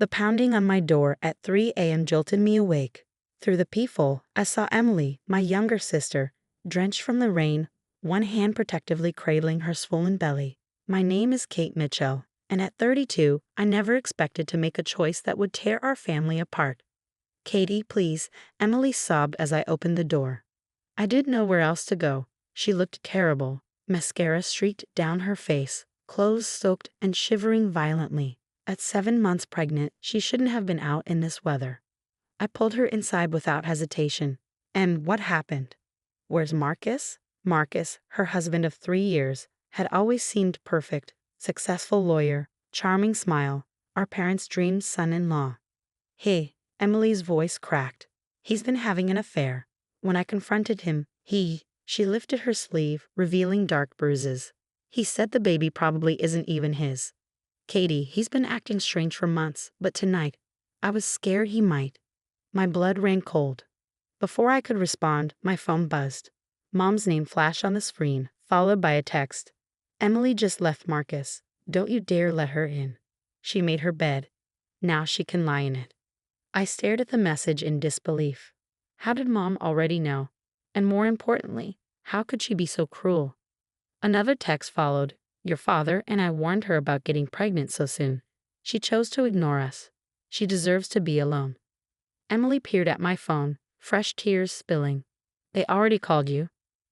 The pounding on my door at 3 a.m. jolted me awake. Through the peephole, I saw Emily, my younger sister, drenched from the rain, one hand protectively cradling her swollen belly. My name is Kate Mitchell, and at 32, I never expected to make a choice that would tear our family apart. "Katie, please," Emily sobbed as I opened the door. I didn't know where else to go. She looked terrible. Mascara streaked down her face, clothes soaked and shivering violently. At 7 months pregnant, she shouldn't have been out in this weather. I pulled her inside without hesitation. "And what happened?" "Where's Marcus?" Marcus, her husband of 3 years, had always seemed perfect. Successful lawyer, charming smile, our parents' dream son-in-law. "Hey," Emily's voice cracked. "He's been having an affair." When I confronted him, she lifted her sleeve, revealing dark bruises. "He said the baby probably isn't even his." "Katie, he's been acting strange for months, but tonight, I was scared he might." My blood ran cold. Before I could respond, my phone buzzed. Mom's name flashed on the screen, followed by a text. "Emily just left Marcus. Don't you dare let her in. She made her bed. Now she can lie in it." I stared at the message in disbelief. How did Mom already know? And more importantly, how could she be so cruel? Another text followed. "Your father and I warned her about getting pregnant so soon. She chose to ignore us. She deserves to be alone." Emily peered at my phone, fresh tears spilling. "They already called you."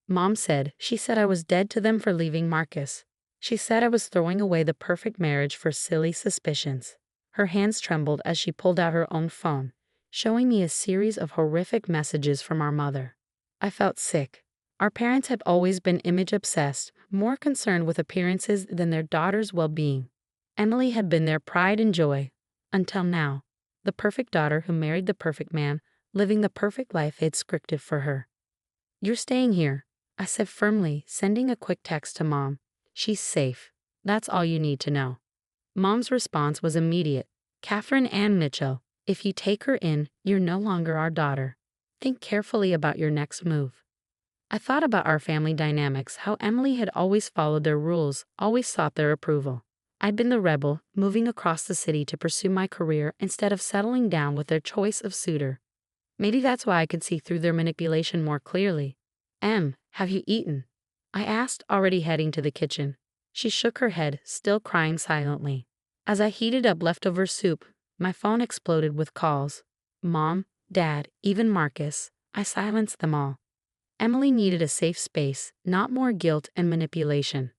Mom said. She said I was dead to them for leaving Marcus. She said I was throwing away the perfect marriage for silly suspicions. Her hands trembled as she pulled out her own phone, showing me a series of horrific messages from our mother. I felt sick. Our parents had always been image-obsessed, more concerned with appearances than their daughter's well-being. Emily had been their pride and joy, until now. The perfect daughter who married the perfect man, living the perfect life they'd scripted for her. "You're staying here," I said firmly, sending a quick text to Mom. "She's safe. That's all you need to know." Mom's response was immediate. "Catherine Ann Mitchell, if you take her in, you're no longer our daughter. Think carefully about your next move." I thought about our family dynamics, how Emily had always followed their rules, always sought their approval. I'd been the rebel, moving across the city to pursue my career instead of settling down with their choice of suitor. Maybe that's why I could see through their manipulation more clearly. Have you eaten?" I asked, already heading to the kitchen. She shook her head, still crying silently. As I heated up leftover soup, my phone exploded with calls. Mom, Dad, even Marcus. I silenced them all. Emily needed a safe space, not more guilt and manipulation.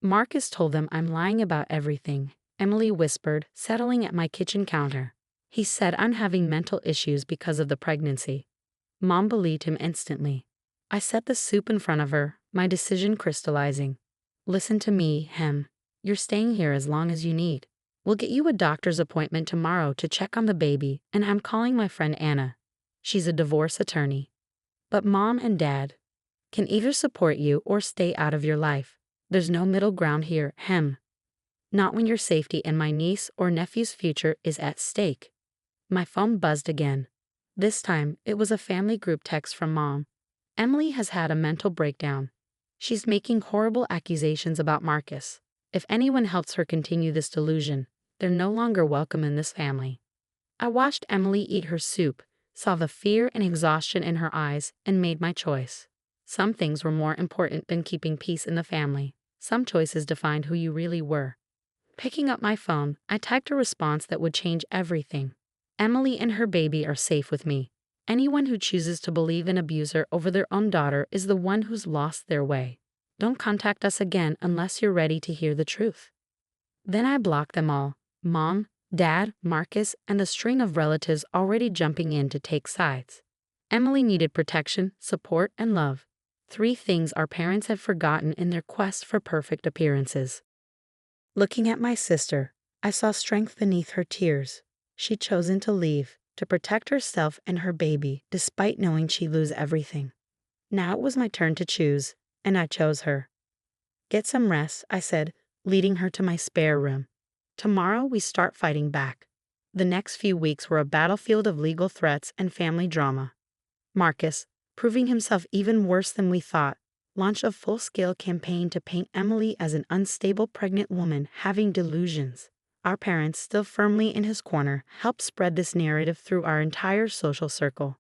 "Marcus told them I'm lying about everything," Emily whispered, settling at my kitchen counter. "He said I'm having mental issues because of the pregnancy." Mom believed him instantly. I set the soup in front of her, my decision crystallizing. "Listen to me, You're staying here as long as you need. We'll get you a doctor's appointment tomorrow to check on the baby, and I'm calling my friend Anna. She's a divorce attorney. But Mom and Dad can either support you or stay out of your life. There's no middle ground here, Not when your safety and my niece or nephew's future is at stake." My phone buzzed again. This time, it was a family group text from Mom. "Emily has had a mental breakdown. She's making horrible accusations about Marcus. If anyone helps her continue this delusion, they're no longer welcome in this family." I watched Emily eat her soup, saw the fear and exhaustion in her eyes, and made my choice. Some things were more important than keeping peace in the family. Some choices defined who you really were. Picking up my phone, I typed a response that would change everything. "Emily and her baby are safe with me. Anyone who chooses to believe an abuser over their own daughter is the one who's lost their way. Don't contact us again unless you're ready to hear the truth." Then I blocked them all. Mom, Dad, Marcus, and the string of relatives already jumping in to take sides. Emily needed protection, support, and love. 3 things our parents had forgotten in their quest for perfect appearances. Looking at my sister, I saw strength beneath her tears. She'd chosen to leave, to protect herself and her baby, despite knowing she'd lose everything. Now it was my turn to choose, and I chose her. "Get some rest," I said, leading her to my spare room. "Tomorrow we start fighting back." The next few weeks were a battlefield of legal threats and family drama. Marcus, proving himself even worse than we thought, launched a full-scale campaign to paint Emily as an unstable pregnant woman having delusions. Our parents, still firmly in his corner, helped spread this narrative through our entire social circle.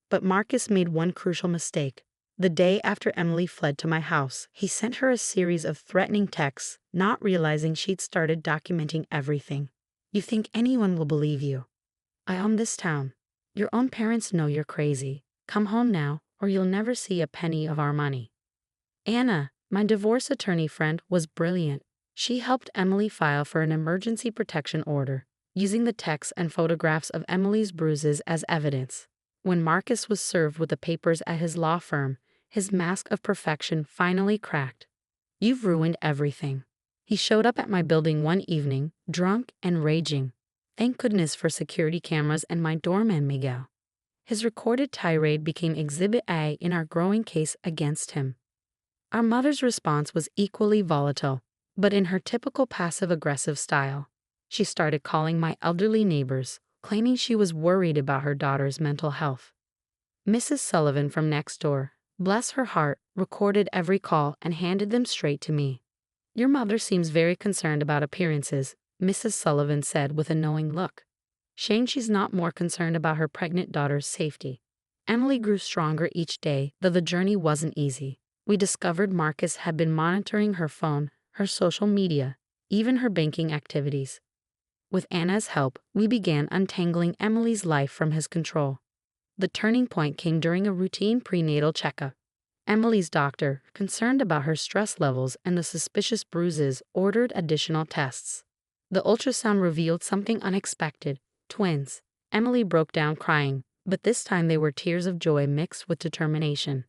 But Marcus made one crucial mistake. The day after Emily fled to my house, he sent her a series of threatening texts, not realizing she'd started documenting everything. "You think anyone will believe you? I own this town. Your own parents know you're crazy. Come home now, or you'll never see a penny of our money." Anna, my divorce attorney friend, was brilliant. She helped Emily file for an emergency protection order, using the texts and photographs of Emily's bruises as evidence. When Marcus was served with the papers at his law firm, his mask of perfection finally cracked. "You've ruined everything." He showed up at my building one evening, drunk and raging. Thank goodness for security cameras and my doorman Miguel. His recorded tirade became Exhibit A in our growing case against him. Our mother's response was equally volatile, but in her typical passive-aggressive style. She started calling my elderly neighbors, claiming she was worried about her daughter's mental health. Mrs. Sullivan from next door, bless her heart, recorded every call and handed them straight to me. "Your mother seems very concerned about appearances," Mrs. Sullivan said with a knowing look. "Shame she's not more concerned about her pregnant daughter's safety." Emily grew stronger each day, though the journey wasn't easy. We discovered Marcus had been monitoring her phone, her social media, even her banking activities. With Anna's help, we began untangling Emily's life from his control. The turning point came during a routine prenatal checkup. Emily's doctor, concerned about her stress levels and the suspicious bruises, ordered additional tests. The ultrasound revealed something unexpected: twins. Emily broke down crying, but this time they were tears of joy mixed with determination.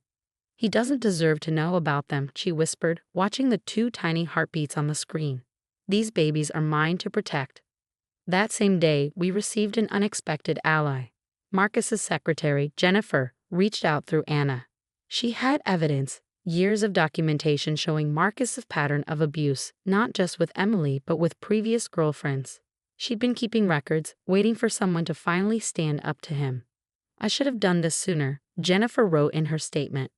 "He doesn't deserve to know about them," she whispered, watching the two tiny heartbeats on the screen. "These babies are mine to protect." That same day, we received an unexpected ally. Marcus's secretary, Jennifer, reached out through Anna. She had evidence, years of documentation showing Marcus's pattern of abuse, not just with Emily but with previous girlfriends. She'd been keeping records, waiting for someone to finally stand up to him. "I should have done this sooner," Jennifer wrote in her statement.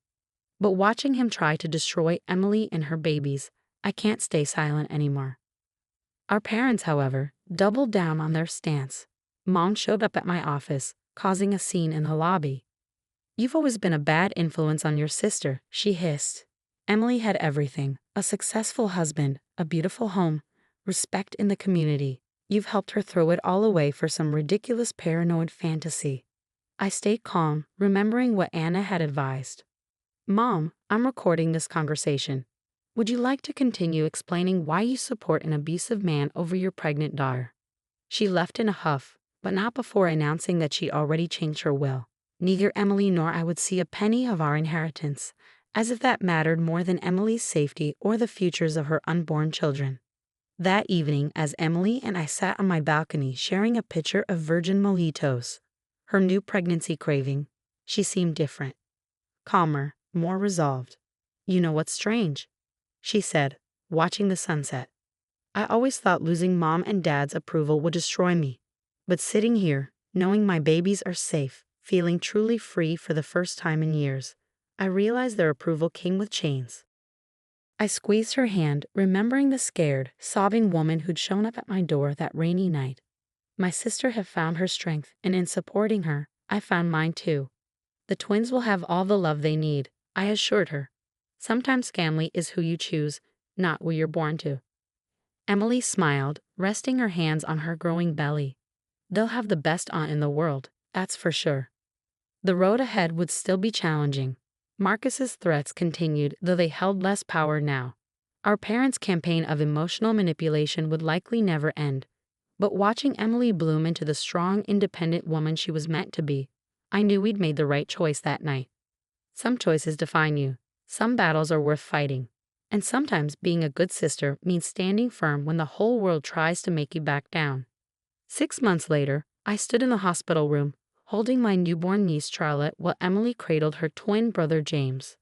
"But watching him try to destroy Emily and her babies, I can't stay silent anymore." Our parents, however, doubled down on their stance. Mom showed up at my office, causing a scene in the lobby. "You've always been a bad influence on your sister," she hissed. "Emily had everything: a successful husband, a beautiful home, respect in the community. You've helped her throw it all away for some ridiculous paranoid fantasy." I stayed calm, remembering what Anna had advised. "Mom, I'm recording this conversation. Would you like to continue explaining why you support an abusive man over your pregnant daughter?" She left in a huff, but not before announcing that she'd already changed her will. Neither Emily nor I would see a penny of our inheritance, as if that mattered more than Emily's safety or the futures of her unborn children. That evening, as Emily and I sat on my balcony sharing a pitcher of virgin mojitos, her new pregnancy craving, she seemed different. Calmer, more resolved. "You know what's strange?" she said, watching the sunset. "I always thought losing Mom and Dad's approval would destroy me. But sitting here, knowing my babies are safe, feeling truly free for the first time in years, I realized their approval came with chains." I squeezed her hand, remembering the scared, sobbing woman who'd shown up at my door that rainy night. My sister had found her strength, and in supporting her, I found mine too. "The twins will have all the love they need," I assured her. "Sometimes family is who you choose, not who you're born to." Emily smiled, resting her hands on her growing belly. "They'll have the best aunt in the world, that's for sure." The road ahead would still be challenging. Marcus's threats continued, though they held less power now. Our parents' campaign of emotional manipulation would likely never end. But watching Emily bloom into the strong, independent woman she was meant to be, I knew we'd made the right choice that night. Some choices define you. Some battles are worth fighting. And sometimes being a good sister means standing firm when the whole world tries to make you back down. 6 months later, I stood in the hospital room, holding my newborn niece Charlotte while Emily cradled her twin brother James.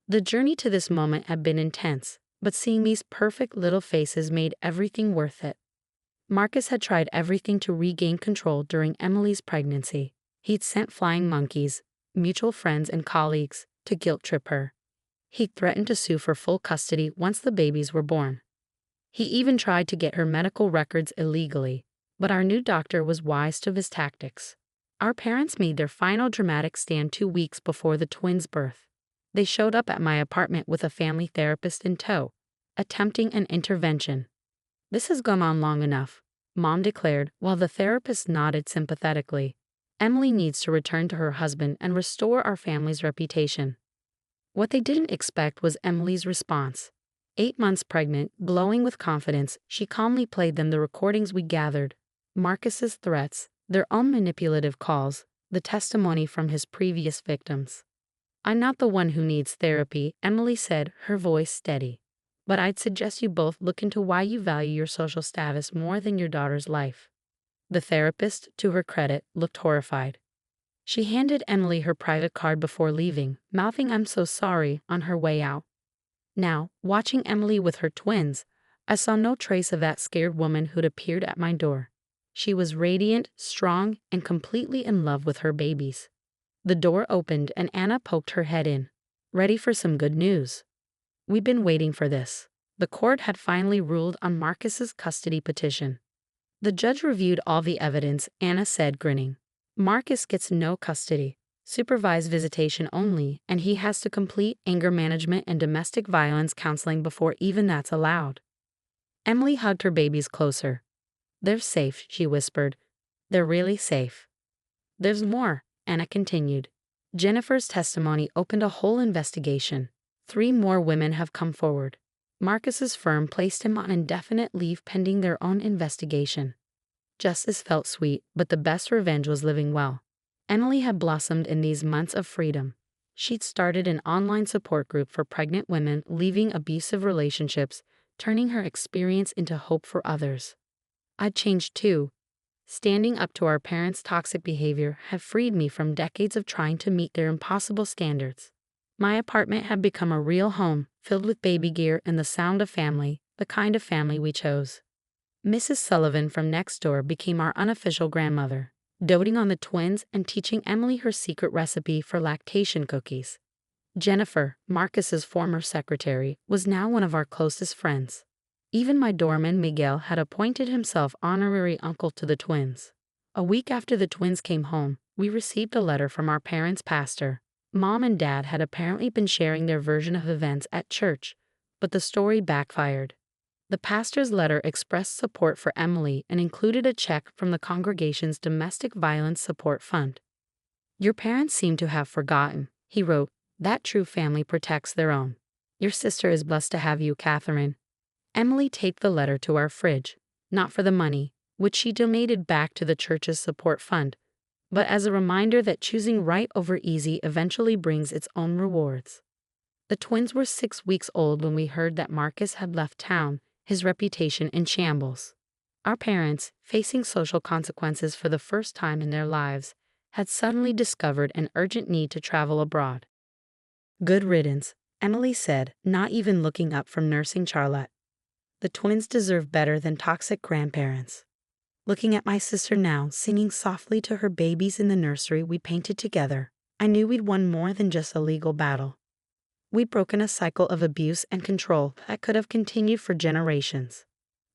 The journey to this moment had been intense, but seeing these perfect little faces made everything worth it. Marcus had tried everything to regain control during Emily's pregnancy. He'd sent flying monkeys, mutual friends and colleagues, to guilt trip her. He'd threatened to sue for full custody once the babies were born. He even tried to get her medical records illegally, but our new doctor was wise to his tactics. Our parents made their final dramatic stand 2 weeks before the twins' birth. They showed up at my apartment with a family therapist in tow, attempting an intervention. "This has gone on long enough," Mom declared while the therapist nodded sympathetically. "Emily needs to return to her husband and restore our family's reputation." What they didn't expect was Emily's response. 8 months pregnant, glowing with confidence, she calmly played them the recordings we gathered, Marcus's threats, their own manipulative calls, the testimony from his previous victims. "I'm not the one who needs therapy," Emily said, her voice steady. "But I'd suggest you both look into why you value your social status more than your daughter's life." The therapist, to her credit, looked horrified. She handed Emily her private card before leaving, mouthing "I'm so sorry" on her way out. Now, watching Emily with her twins, I saw no trace of that scared woman who'd appeared at my door. She was radiant, strong, and completely in love with her babies. The door opened and Anna poked her head in, ready for some good news. "We've been waiting for this." The court had finally ruled on Marcus's custody petition. The judge reviewed all the evidence, Anna said, grinning. "Marcus gets no custody, supervised visitation only, and he has to complete anger management and domestic violence counseling before even that's allowed." Emily hugged her babies closer. "They're safe," she whispered. "They're really safe." "There's more," Anna continued. "Jennifer's testimony opened a whole investigation. 3 more women have come forward. Marcus's firm placed him on indefinite leave pending their own investigation." Justice felt sweet, but the best revenge was living well. Emily had blossomed in these months of freedom. She'd started an online support group for pregnant women leaving abusive relationships, turning her experience into hope for others. I'd changed too. Standing up to our parents' toxic behavior had freed me from decades of trying to meet their impossible standards. My apartment had become a real home, filled with baby gear and the sound of family, the kind of family we chose. Mrs. Sullivan from next door became our unofficial grandmother, doting on the twins and teaching Emily her secret recipe for lactation cookies. Jennifer, Marcus's former secretary, was now one of our closest friends. Even my doorman Miguel had appointed himself honorary uncle to the twins. A week after the twins came home, we received a letter from our parents' pastor. Mom and Dad had apparently been sharing their version of events at church, but the story backfired. The pastor's letter expressed support for Emily and included a check from the congregation's Domestic Violence Support Fund. "Your parents seem to have forgotten," he wrote, "that true family protects their own. Your sister is blessed to have you, Catherine." Emily taped the letter to our fridge, not for the money, which she donated back to the church's support fund, but as a reminder that choosing right over easy eventually brings its own rewards. The twins were 6 weeks old when we heard that Marcus had left town, his reputation in shambles. Our parents, facing social consequences for the first time in their lives, had suddenly discovered an urgent need to travel abroad. "Good riddance," Emily said, not even looking up from nursing Charlotte. "The twins deserve better than toxic grandparents." Looking at my sister now, singing softly to her babies in the nursery we painted together, I knew we'd won more than just a legal battle. We'd broken a cycle of abuse and control that could have continued for generations.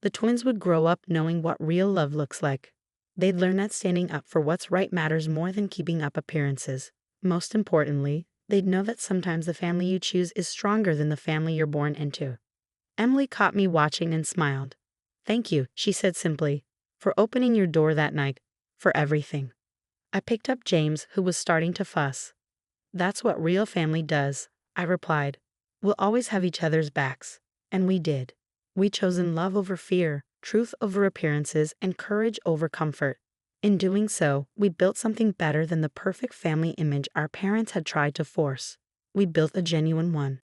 The twins would grow up knowing what real love looks like. They'd learn that standing up for what's right matters more than keeping up appearances. Most importantly, they'd know that sometimes the family you choose is stronger than the family you're born into. Emily caught me watching and smiled. "Thank you," she said simply, "for opening your door that night, for everything." I picked up James, who was starting to fuss. "That's what real family does," I replied. "We'll always have each other's backs." And we did. We chosen love over fear, truth over appearances, and courage over comfort. In doing so, we built something better than the perfect family image our parents had tried to force. We built a genuine one.